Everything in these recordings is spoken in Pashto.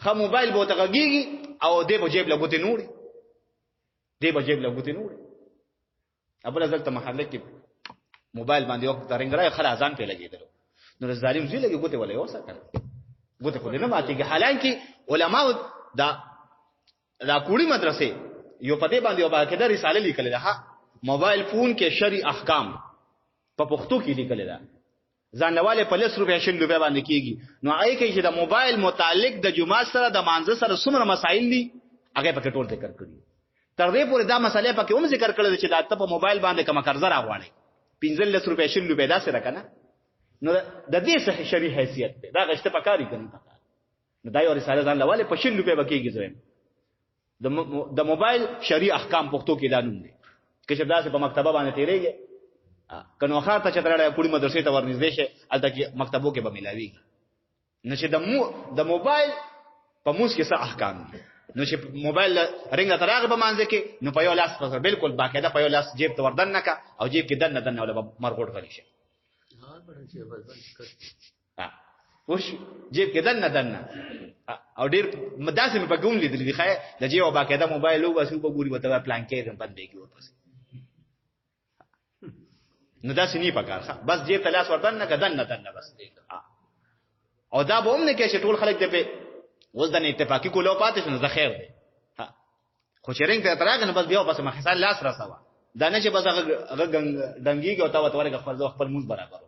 خا موبایل به تغږیږي او دې په جیب لګوتې نوري دې په جیب لګوتې نوري ابل ځل ته محله کې موبایل باندې یو ترنګړای خلا ځان په لګیدل نو ظالم زوی لګي ګوتې ولې اوسه کړ ګوتې خو دې نه ماتيږي حالانکه علماء دا کوړی مدرسې یو پدې باندې یو باقاعده رساله لیکل ده موبایل فون کې شرعي احکام په پښتو کې لیکل ده ځانواله په 100 روپیا 100 روپیا باندې کیږي نو آی کې چې د موبایل متعلق د جمعه سره د مانزه سره څومره مسائل دي هغه پکې ټول ذکر کړی تر دې پورې دا مسله پکې هم ذکر کړل چې دا ته په موبایل باندې کوم قرض راغواړي 15 روپیا 100 روپیا دا سره کنه نو د دې صحیح شرعي حیثیت ده دا غشته پکاري کوي نو دا یو رساله ځانواله په 100 روپیا بکیږي زویم د موبایل شرعي احکام پښتو کې دانون دي کله دا چې په مکتبه باندې تیریږي کنو خاطه چې ترړه پوری مدرسې ته ورنږدې شي الته کې مکتبو کې به ملاوي نشه د موبایل په موږ کې څه احکام دي نو چې موبایل رنګ ترغه به مانځي کې نو په یو لاس پر بالکل باقاعده په یو لاس جیب ته وردن نکا او جیب کې دنه ولا مرغوټ غلی شي وش جیب کې دنه او ډیر مداسه په ګوم لیدل دي خای د جیب باقاعده موبایل او وسو په ګوري وته پلان کې هم باندې کې ورپس نو دا سنی پکار بس جیب ته لاس وردن نه دنه بس او دا به هم نه کې چې ټول خلک دې په اوس د اتفاقی کولو پاتې شنو زه خیر دی خو چې رنګ ته تراغ نه بس بیا پس مخسال لاس راسوا دا نه چې بس هغه دنګیږي او تا وته ورګه خپل موږ برابر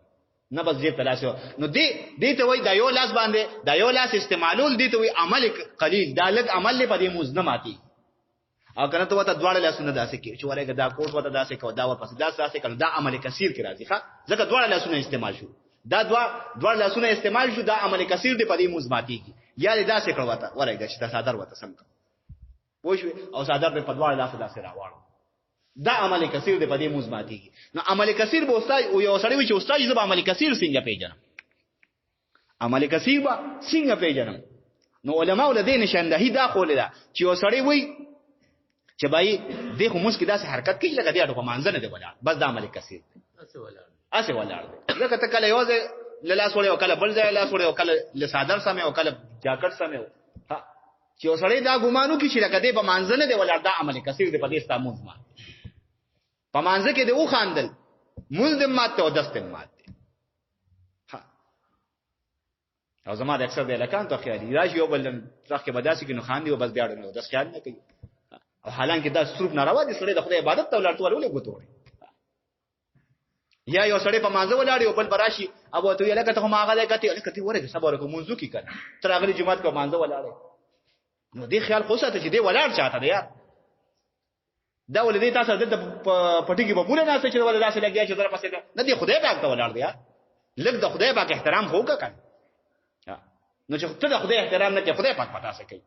نه بس جیب ته لاس نو دې ته وای دا یو لاس باندې دا یو لاس استعمالول دې ته وای عمل قلیل دا لږ عمل په دې موږ نه ماتي او کنه ته وته دواړه لاسونه داسې کې چې ورګه دا کوټ وته داسې کو دا ورپس داسې کړه دا عمل کثیر کې راځي ښا ځکه دواړه لاسونه استعمال شو دا دواړه لاسونه استعمال شو دا عمل کثیر دې په دې موږ ماتيږي یا دې داسې کړه وته ورګه چې دا صادر وته سم پوښوي او صادر په دواړه لاسه داسې راوړو دا عمل کثیر دې په دې موږ ماتيږي نو عمل کثیر به استاد او یو سړی چې استاد یې به عمل کثیر څنګه پیژنم عمل کثیر به څنګه پیژنم نو علماء له دې نشاندهی دا خول ده چې یو سړی وای چې بای دې خو موږ کې داسې حرکت کوي لکه دې اډو په مانځنه دی ولاړ بس دا عمل کثیر اسه ولاړ لکه ته کله یو ځای لاس وړي او کله بل ځای لاس وړي او کله لسادر سمې او کله جاکټ سمې ها چې یو سړی دا ګمانو کې چې لکه دې په مانځنه دی ولاړ دا عمل کثیر دی په دې استعمال ما په مانځه کې دې و خاندل مونږ دې ماته او دستم ماته ها او زما د اکثر د لکان ته خیالي راځي یو بل ترخ کې بداسي کې نو خاندي او بس بیا ډنه داس خیال نه کوي او حالانکه دا صرف ناروا دي سړی د خدای عبادت ته ولرته ولې غوتوړي یا یو سړی په مانځه ولاړ یو بل براشي او ته یې لکه ته ما هغه کته لکه ورګه صبر کو منځو کې کړه تر هغه جمعات کو مانځه ولاړ نو دې خیال خو ساته چې دې ولاړ چاته دی یار دا ولې تاسو د پټي کې په بوله نه چې ولې داسې لګیا چې در پسې نه دی خدای پاک ته ولاړ دی لکه د خدای پاک احترام هوګه کړه نو چې ته د خدای احترام نه کوي خدای پاک پتا سکی